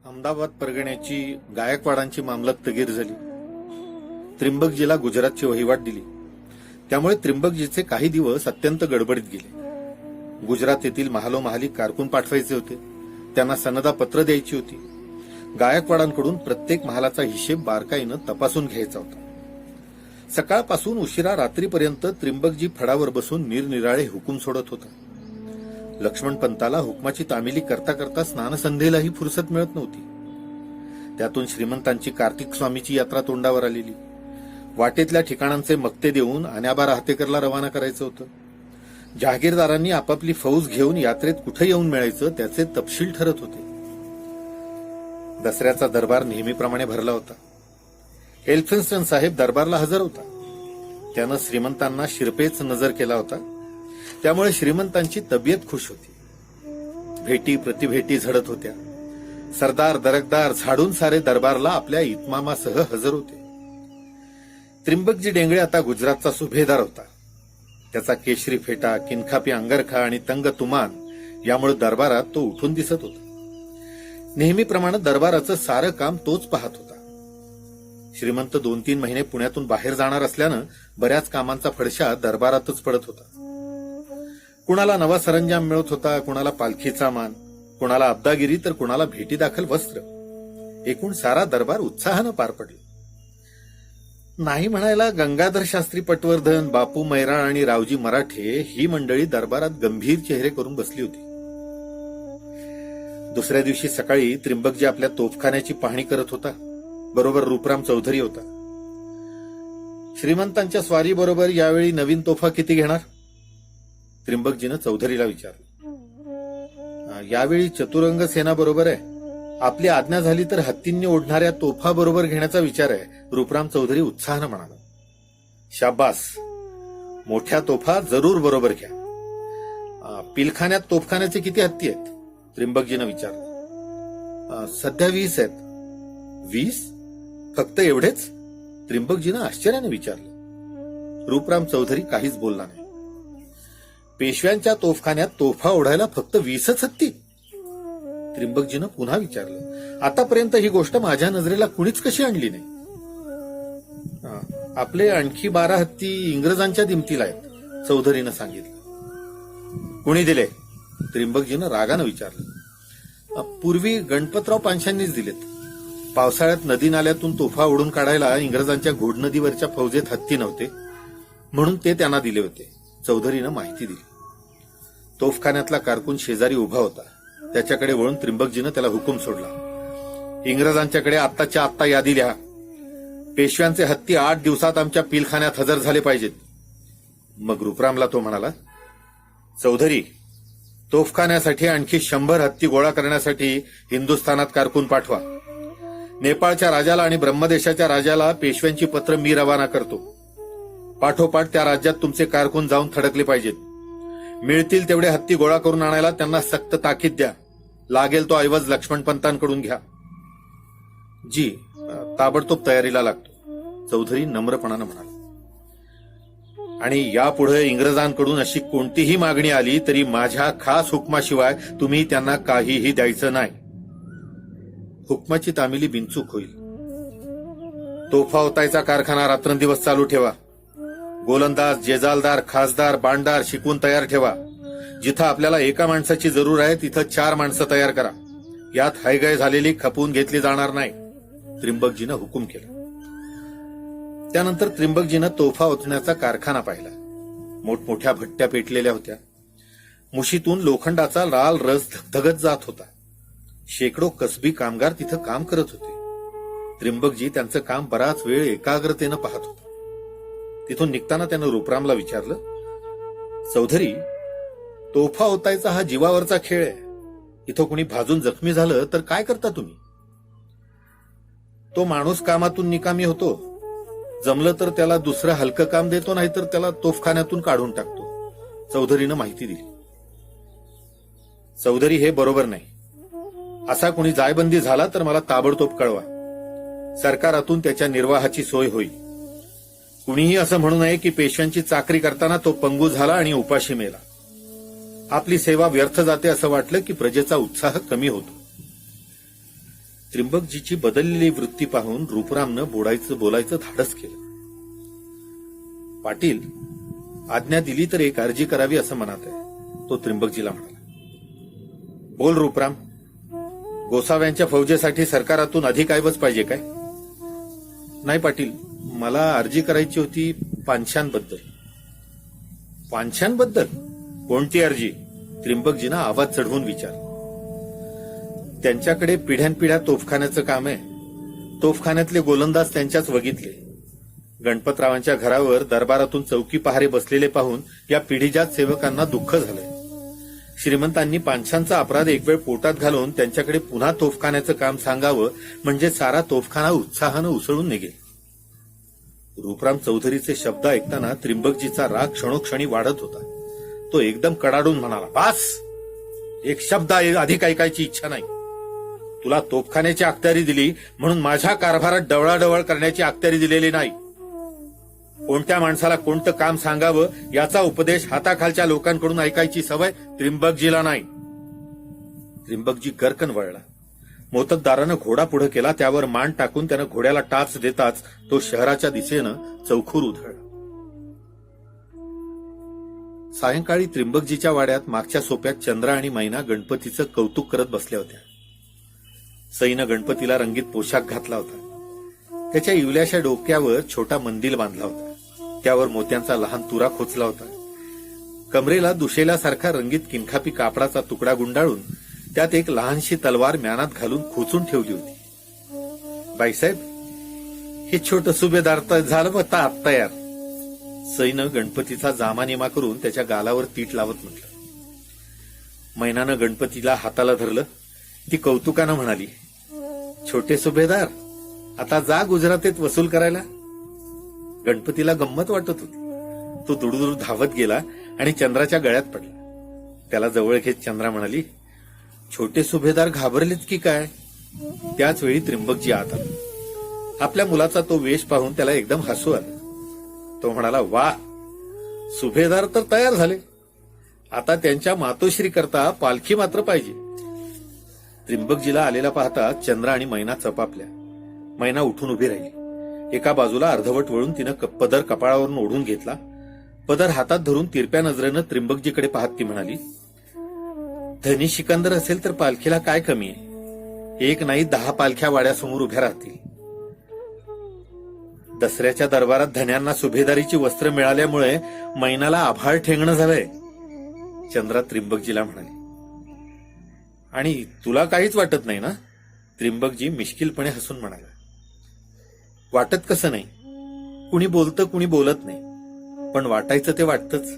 अहमदाबाद परगण्याची गायकवाडांची मामलतगीर झाली. त्रिंबकजीला गुजरातची वहिवाट दिली. त्यामुळे त्रिंबकजीचे काही दिवस अत्यंत गडबडीत गेले. गुजरात येथील महालोमहाली कारकून पाठवायचे होते. त्यांना सनदा पत्र द्यायची होती. गायकवाडांकडून प्रत्येक महालाचा हिशेब बारकाईनं तपासून घ्यायचा होता. सकाळपासून उशिरा रात्रीपर्यंत त्रिंबकजी फडावर बसून निरनिराळे हुकूम सोडत होता. लक्ष्मणपंताला हुकमाची तामिली करता करता स्नानसंध्येलाही फुरसत मिळत नव्हती. त्यातून श्रीमंतांची कार्तिक स्वामीची यात्रा तोंडावर आलेली. वाटेतल्या ठिकाणांचे मक्ते देऊन आण्याबा राहतेकरला रवाना करायचं होतं. जहागीरदारांनी आपापली फौज घेऊन यात्रेत कुठे येऊन मिळायचं त्याचे तपशील ठरत होते. दसऱ्याचा दरबार नेहमीप्रमाणे भरला होता. एल्फिन्स्टन साहेब दरबारला हजर होता. त्यानं श्रीमंतांना शिरपेच नजर केला होता. त्यामुळे श्रीमंतांची तब्येत खुश होती. भेटी प्रतिभेटी झडत होत्या. सरदार दरकदार झाडून सारे दरबारला आपल्या इतमामासह हजर होते. त्रिंबकजी डेंगळे आता गुजरातचा सुभेदार होता. त्याचा केशरी फेटा, किनखापी अंगरखा आणि तंग तुमान यामुळे दरबारात तो उठून दिसत होता. नेहमीप्रमाणे दरबाराचं सारं काम तोच पाहत होता. श्रीमंत 2-3 महिने पुण्यातून बाहेर जाणार असल्यानं बऱ्याच कामांचा फडशा दरबारातच पडत होता. कुणाला नवा सरंजाम मिळत होता, कुणाला पालखीचा मान, कुणाला अब्दागिरी तर कुणाला भेटीदाखल वस्त्र. एकूण सारा दरबार उत्साहानं पार पडला. नाही म्हणायला गंगाधर शास्त्री पटवर्धन, बापू मैराळ आणि रावजी मराठे ही मंडळी दरबारात गंभीर चेहरे करून बसली होती. दुसऱ्या दिवशी सकाळी त्रिंबकजी आपल्या तोफखान्याची पाहणी करत होता. बरोबर रूपराम चौधरी होता. श्रीमंतांच्या स्वारी बरोबर यावेळी नवीन तोफा किती घेणार? त्रिंबकजीनं चौधरीला विचारलं. यावेळी चतुरंग सेना बरोबर आहे. आपली आज्ञा झाली तर हत्तींनी ओढणाऱ्या तोफा बरोबर घेण्याचा विचार आहे, रूपराम चौधरी उत्साहानं म्हणाला. शाबास, मोठ्या तोफा जरूर बरोबर घ्या. पिलखान्यात तोफखान्याचे किती हत्ती आहेत? त्रिंबकजीनं विचारलं. सध्या 20 आहेत. 20? फक्त एवढेच? त्रिंबकजीनं आश्चर्याने विचारलं. रूपराम चौधरी काहीच बोलला नाही. पेशव्यांच्या तोफखान्यात तोफा ओढायला फक्त 20च हत्ती? त्रिंबकजीनं पुन्हा विचारलं. आतापर्यंत ही गोष्ट माझ्या नजरेला कुणीच कशी आणली नाही. आपले आणखी 12 हत्ती इंग्रजांच्या दिमतीला आहेत, चौधरीनं सांगितलं. कुणी दिले? त्रिंबकजीनं रागानं विचारलं. पूर्वी गणपतराव पानशांनीच दिलेत. पावसाळ्यात नदी नाल्यातून तोफा ओढून काढायला इंग्रजांच्या घोडनदीवरच्या फौजेत हत्ती नव्हते, म्हणून ते त्यांना दिले होते, चौधरीनं माहिती दिली. तोफखान्यातला कारकून शेजारी उभा होता. त्याच्याकडे वळून त्रिंबकजीनं त्याला हुकूम सोडला. इंग्रजांच्याकडे आत्ताच्या आत्ता यादी लिहा. पेशव्यांचे हत्ती 8 दिवसात आमच्या पिलखान्यात हजर झाले पाहिजेत. मग रूपरामला तो म्हणाला, चौधरी, तोफखान्यासाठी आणखी 100 हत्ती गोळा करण्यासाठी हिंदुस्थानात कारकून पाठवा. नेपाळच्या राजाला आणि ब्रह्मदेशाच्या राजाला पेशव्यांची पत्र मी रवाना करतो. पाठोपाठ त्या राज्यात तुमचे कारकून जाऊन थडकले पाहिजेत. मिळतील तेवढे हत्ती गोळा करून आणायला त्यांना सक्त ताकीद द्या. लागेल तो ऐवज लक्ष्मणपंतांकडून घ्या. जी, ताबडतोब तयारीला लागतो, चौधरी नम्रपणानं म्हणाला. आणि यापुढे इंग्रजांकडून अशी कोणतीही मागणी आली तरी माझ्या खास हुकमाशिवाय तुम्ही त्यांना काहीही द्यायचं नाही. हुकमाची तामिली बिनचूक होईल. तोफा ओतायचा कारखाना रात्रंदिवस चालू ठेवा. गोलंदाज, जेजालदार, खासदार, बाणदार शिकवून तयार ठेवा. जिथं आपल्याला एका माणसाची जरूर आहे तिथं 4 माणसं तयार करा. यात हैगय झालेली खपवून घेतली जाणार नाही, त्रिंबकजीनं हुकूम केला. त्यानंतर त्रिंबकजीनं तोफा ओतण्याचा कारखाना पाहिला. मोठमोठ्या भट्ट्या पेटलेल्या होत्या. मुशीतून लोखंडाचा लाल रस धगधगत जात होता. शेकडो कसबी कामगार तिथं काम करत होते. त्रिंबकजी त्यांचं काम बराच वेळ एकाग्रतेनं पाहत होता. तिथून निघताना त्यानं रूपरामला विचारलं, चौधरी, तोफा ओतायचा हा जीवावरचा खेळ आहे. इथं कुणी भाजून जखमी झालं तर काय करता तुम्ही? तो माणूस कामातून निकामी होतो. जमलं तर त्याला दुसरं हलकं काम देतो, नाहीतर त्याला तोफखान्यातून काढून टाकतो, चौधरीनं माहिती दिली. चौधरी, हे बरोबर नाही. असा कुणी जायबंदी झाला तर मला ताबडतोब कळवा. सरकारातून त्याच्या निर्वाहाची सोय होईल. कुणीही असं म्हणू नये की पेशव्यांची चाकरी करताना तो पंगू झाला आणि उपाशी मेला. आपली सेवा व्यर्थ जाते असं वाटलं की प्रजेचा उत्साह कमी होतो. त्रिंबकजीची बदललेली वृत्ती पाहून रूपरामनं बोलायचं धाडस केलं. पाटील, आज्ञा दिली तर एक अर्जी करावी असं मनात आहे, तो त्रिंबकजीला म्हणाला. बोल रूपराम, गोसाव्यांच्या फौजेसाठी सरकारातून अधिक ऐवज पाहिजे काय? नाही पाटील, मला अर्जी करायची होती पानशांबद्दल. पानशांबद्दल? कोणती अर्जी? त्रिंबकजीनं आवाज चढवून विचार. त्यांच्याकडे पिढ्यानपिढ्या तोफखान्याचं काम आहे. तोफखान्यातले गोलंदाज त्यांच्याच वगीतले. गणपतरावांच्या घरावर दरबारातून चौकी पहारे बसलेले पाहून या पिढीजात सेवकांना दुःख झालंय. श्रीमंतांनी पानशांचा अपराध एक वेळ पोटात घालून त्यांच्याकडे पुन्हा तोफखान्याचं काम सांगावं, म्हणजे सारा तोफखाना उत्साहानं उसळून निघेल. रूपराम चौधरीचे शब्द ऐकताना त्रिंबकजीचा राग क्षणोक्षणी वाढत होता. तो एकदम कडाडून म्हणाला, बास, एक शब्द अधिक ऐकायची इच्छा नाही. तुला तोफखान्याची अखत्यारी दिली म्हणून माझ्या कारभारात डवळाडवळ करण्याची अखत्यारी दिलेली नाही. कोणत्या माणसाला कोणतं काम सांगावं याचा उपदेश हाताखालच्या लोकांकडून ऐकायची सवय त्रिंबकजीला नाही. त्रिंबकजी गर्कन वळला. मोत्तद्दारानं घोडा पुढे केला. त्यावर मान टाकून त्यानं घोड्याला टाच देताच तो शहराच्या दिशेनं चौखूर उधळला. सायंकाळी त्रिंबकजीच्या वाड्यात मागच्या सोप्यात चंद्रा आणि मैना गणपतीचं कौतुक करत बसल्या होत्या. सईनं गणपतीला रंगीत पोशाख घातला होता. त्याच्या इवल्याशा डोक्यावर छोटा मंदिल बांधला होता. त्यावर मोत्यांचा लहान तुरा खोचला होता. कमरेला दुशेल्यासारखा रंगीत किनखापी कापडाचा तुकडा गुंडाळून त्यात एक लहानशी तलवार म्यानात घालून खोचून ठेवली होती. बाईसाहेब, हे छोट सुभेदार तर झालं होता आत तयार. सईनं गणपतीचा जामानिमा करून त्याच्या गालावर तीट लावत म्हटलं. मैनानं गणपतीला हाताला धरलं. ती कौतुकानं म्हणाली, छोटे सुभेदार, आता जा गुजरातेत वसूल करायला. गणपतीला गंमत वाटत होती. तो दुडूदुडू धावत गेला आणि चंद्राच्या गळ्यात पडला. त्याला जवळ घेत चंद्रा म्हणाली, छोटे सुभेदार घाबरलेत की काय? त्याच वेळी त्रिंबकजी आत आला. आपल्या मुलाचा तो वेश पाहून त्याला एकदम हसू आलं. तो म्हणाला, वा, सुभेदार तर तयार झाले. आता त्यांच्या मातोश्री करता पालखी मात्र पाहिजे. त्रिंबकजीला आलेला पाहता चंद्रा आणि मैना चपापल्या. मैना उठून उभी राहिली. एका बाजूला अर्धवट वळून तिनं पदर कपाळावरून ओढून घेतला. पदर हातात धरून तिरप्या नजरेनं त्रिंबकजीकडे पाहत ती म्हणाली, धनी सिकंदर असेल तर पालखीला काय कमी आहे? एक नाही 10 पालख्या वाड्यासमोर उभ्या राहतील. दसऱ्याच्या दरबारात धन्यांना सुभेदारीची वस्त्र मिळाल्यामुळे मैनाला आभाळ ठेंगणं झालंय, चंद्रा त्रिंबकजीला म्हणाली. आणि तुला काहीच वाटत नाही ना? त्रिंबकजी मिश्किलपणे हसून म्हणाला. वाटत कसं नाही? कुणी बोलतं कुणी बोलत नाही, पण वाटायचं ते वाटतंच,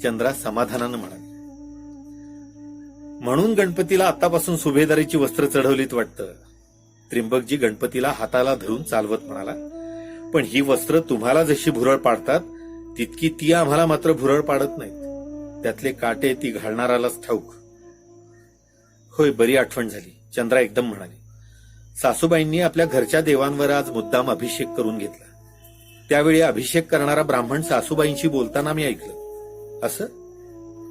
चंद्रा समाधानानं म्हणाली. म्हणून गणपतीला आतापासून सुभेदारीची वस्त्र चढवलीत वाटतं. त्रिंबकजी गणपतीला हाताला धरून चालवत म्हणाला. पण ही वस्त्र तुम्हाला जशी भुरळ पाडतात तितकी ती आम्हाला मात्र भुरळ पाडत नाहीत. त्यातले काटे ती घालणारालाच ठाऊक. होय, बरी आठवण झाली, चंद्रा एकदम म्हणाली. सासूबाईंनी आपल्या घरच्या देवांवर आज मुद्दाम अभिषेक करून घेतला. त्यावेळी अभिषेक करणारा ब्राह्मण सासूबाईंशी बोलताना मी ऐकलं. असं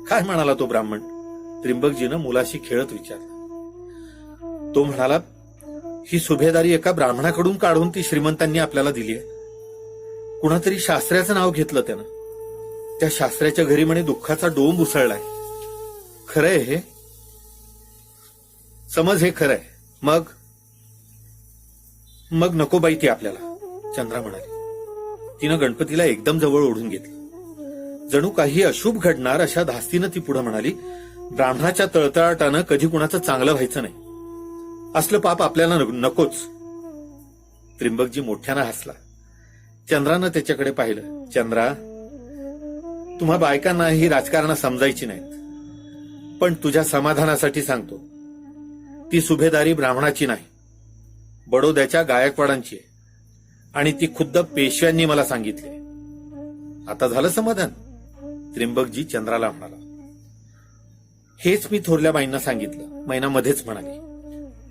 काय म्हणाला तो ब्राह्मण? त्रिंबकजीनं मुलाशी खेळत विचारलं. तो म्हणाला, ही सुभेदारी एका ब्राह्मणाकडून काढून ती श्रीमंतांनी आपल्याला दिली आहे. कुणातरी शास्त्र्याचं नाव घेतलं त्यानं. त्या शास्त्र्याच्या घरी म्हणे दुःखाचा डोंब उसळलाय. खरंय हे? समज हे खरंय, मग नको बाई ती आपल्याला, चंद्रा म्हणाली. तिनं गणपतीला एकदम जवळ ओढून घेतलं. जणू काही अशुभ घडणार अशा धास्तीनं ती पुढे म्हणाली, ब्राह्मणाच्या तळतळाटानं कधी कुणाचं चांगलं व्हायचं नाही. असलं पाप आपल्याला नकोच. त्रिंबकजी मोठ्यानं हसला. चंद्रानं त्याच्याकडे पाहिलं. चंद्रा, तुम्हा बायकांना ही राजकारण समजायची नाहीत, पण तुझ्या समाधानासाठी सांगतो, ती सुभेदारी ब्राह्मणाची नाही, बडोद्याच्या गायकवाडांची आहे. आणि ती खुद्द पेशव्यांनी मला सांगितले. आता झालं समाधान? त्रिंबकजी चंद्राला म्हणाला. हेच मी थोरल्या बाईंना सांगितलं, मैना मध्येच म्हणाली.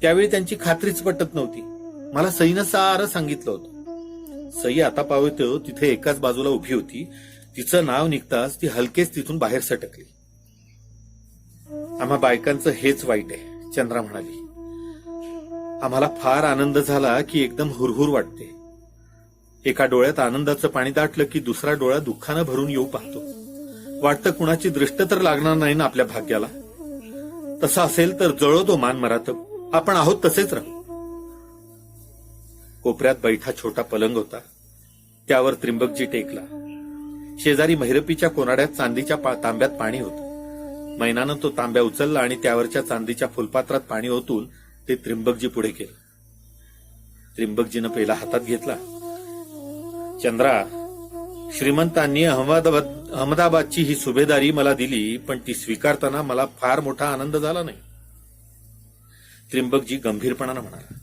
त्यावेळी त्यांची खात्रीच पटत नव्हती. मला सईनं सारं सांगितलं होतं. सई आता पावतो तिथे एकाच बाजूला उभी होती. तिचं नाव निघताच ती हलकेच तिथून बाहेर सटकली. आम्हा बायकांचं हेच वाईट आहे, चंद्रा म्हणाली. आम्हाला फार आनंद झाला की एकदम हुरहुर वाटते. एका डोळ्यात आनंदाचं पाणी दाटलं की दुसरा डोळा दुःखानं भरून येऊ पाहतो. वाटतं कुणाची दृष्ट तर लागणार नाही ना आपल्या भाग्याला. तसं असेल तर जळो तो मान मरात, आपण आहोत तसेच राहू. कोपऱ्यात बैठा छोटा पलंग होता, त्यावर त्रिंबकजी टेकला. शेजारी महिरपीच्या कोनाड्यात चांदीच्या तांब्यात पाणी होतं. मैनानं तो तांब्या उचलला आणि त्यावरच्या चांदीच्या फुलपात्रात पाणी ओतून ते त्रिंबकजी पुढे केलं. त्रिंबकजीनं पेला हातात घेतला. चंद्रा, श्रीमंतांनी अहमदाबादची ही सुभेदारी मला दिली, पण ती स्वीकारताना मला फार मोठा आनंद झाला नाही. त्रिंबकजी गंभीरपणानं म्हणाला,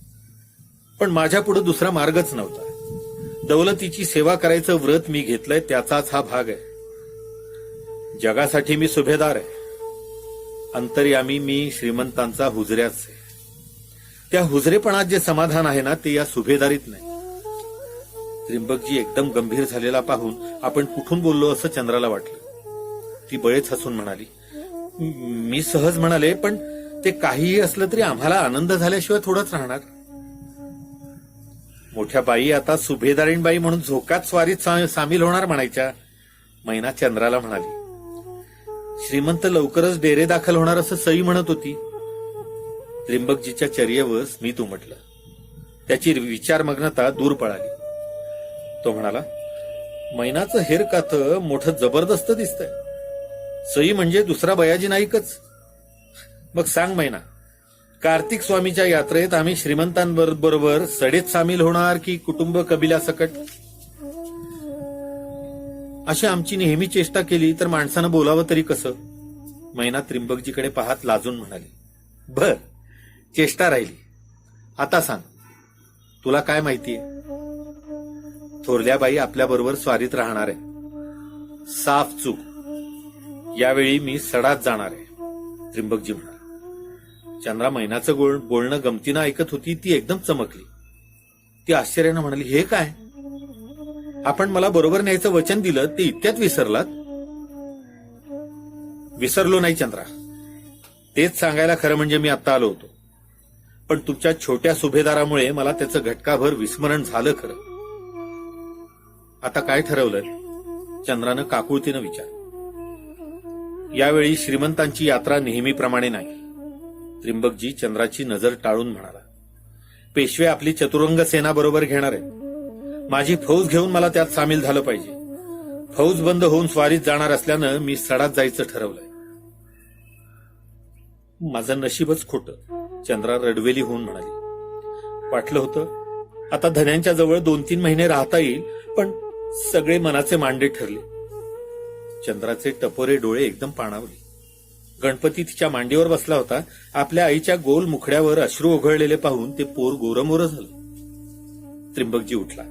पण माझ्या पुढे दुसरा मार्गच नव्हता. दौलतीची सेवा करायचं व्रत मी घेतलंय, त्याचाच हा भाग आहे. जगासाठी मी सुभेदार आहे, अंतर्यामी मी श्रीमंतांचा हुजऱ्याच आहे. त्या हुजरेपणात जे समाधान आहे ना, ते या सुभेदारीत नाही. त्रिंबकजी एकदम गंभीर झालेला पाहून आपण कुठून बोललो असं चंद्राला वाटलं. ती बळेच हसून म्हणाली, मी सहज म्हणाले, पण ते काहीही असलं तरी आम्हाला आनंद झाल्याशिवाय थोडंच राहणार. मोठ्या बाई आता सुभेदारीणबाई म्हणून झोकात स्वारीत सामील होणार म्हणायच्या. मैना चंद्राला म्हणाली, श्रीमंत लवकरच डेरे दाखल होणार असं सई म्हणत होती. त्रिंबकजीच्या चर्येवर स्मित उमटलं. त्याची विचारमग्नता दूर पळाली. तो म्हणाला, मैनाचं हेर कात मोठं जबरदस्त दिसतंय. सई म्हणजे दुसरा बयाजी नाईकच. मग सांग मैना, कार्तिक स्वामीच्या यात्रेत आम्ही श्रीमंतांबरोबर सडेत सामील होणार की कुटुंब कबिला सकट? अशी आमची नेहमी चेष्टा केली तर माणसानं बोलावं तरी कसं? मैना त्रिंबकजीकडे पाहत लाजून म्हणाली, बर, चेष्टा राहिली. आता सांग, तुला काय माहितीये? थोरल्या बाई आपल्याबरोबर स्वारीत राहणार आहे. साफ चूक. यावेळी मी सडात जाणार आहे, त्रिंबकजी म्हणाला. चंद्रा मैनाचं बोलणं गमतीनं ऐकत होती. ती एकदम चमकली. ती आश्चर्यानं म्हणाली, हे काय? आपण मला बरोबर न्यायचं वचन दिलं, ते इतक्यात विसरलात? विसरलो नाही चंद्रा, तेच सांगायला खरं म्हणजे मी आत्ता आलो होतो. पण तुमच्या छोट्या सुभेदारामुळे मला त्याचं घटकाभर विस्मरण झालं खरं. आता काय ठरवलं? चंद्रानं काकुळतीनं विचार. यावेळी श्रीमंतांची यात्रा नेहमीप्रमाणे नाही. त्रिंबकजी चंद्राची नजर टाळून म्हणाला, पेशवे आपली चतुरंग सेना बरोबर घेणार आहे. माझी फौज घेऊन मला त्यात सामील झालं पाहिजे. फौज बंद होऊन स्वारीत जाणार असल्यानं मी सडात जायचं ठरवलंय. माझं नशीबच खोटं, चंद्रा रडवेली होऊन म्हणाली. वाटलं होतं आता धन्यांच्या जवळ 2-3 महिने राहता येईल, पण सगळे मनाचे मांडे ठरले. चंद्राचे टपोरे डोळे एकदम पाणावले. गणपती तिच्या मांडीवर बसला होता. आपल्या आईच्या गोल मुखड्यावर अश्रू ओघळलेले पाहून ते पोर गोरमोर झालं. त्रिंबकजी उठला.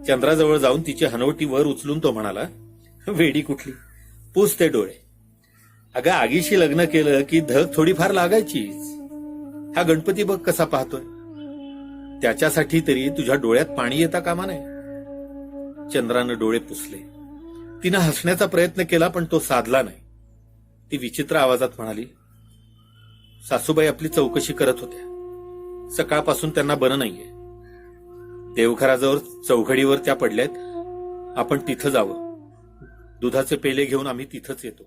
चंद्राजवळ जाऊन तिची हनवटी वर उचलून तो म्हणाला, वेडी कुठली, पुस ते डोळे. अगं, आगीशी लग्न केलं की धग थोडीफार लागायचीच. हा गणपती बघ कसा पाहतोय. त्याच्यासाठी तरी तुझ्या डोळ्यात पाणी येता कामा नये. चंद्रानं डोळे पुसले. तिनं हसण्याचा प्रयत्न केला, पण तो साधला नाही. ती विचित्र आवाजात म्हणाली, सासूबाई आपली चौकशी करत होत्या. सकाळपासून त्यांना बरं नाहीये. देवघराजवळ चौघडीवर त्या पडल्यात. आपण तिथं जावं. दुधाचे पेले घेऊन आम्ही तिथंच येतो.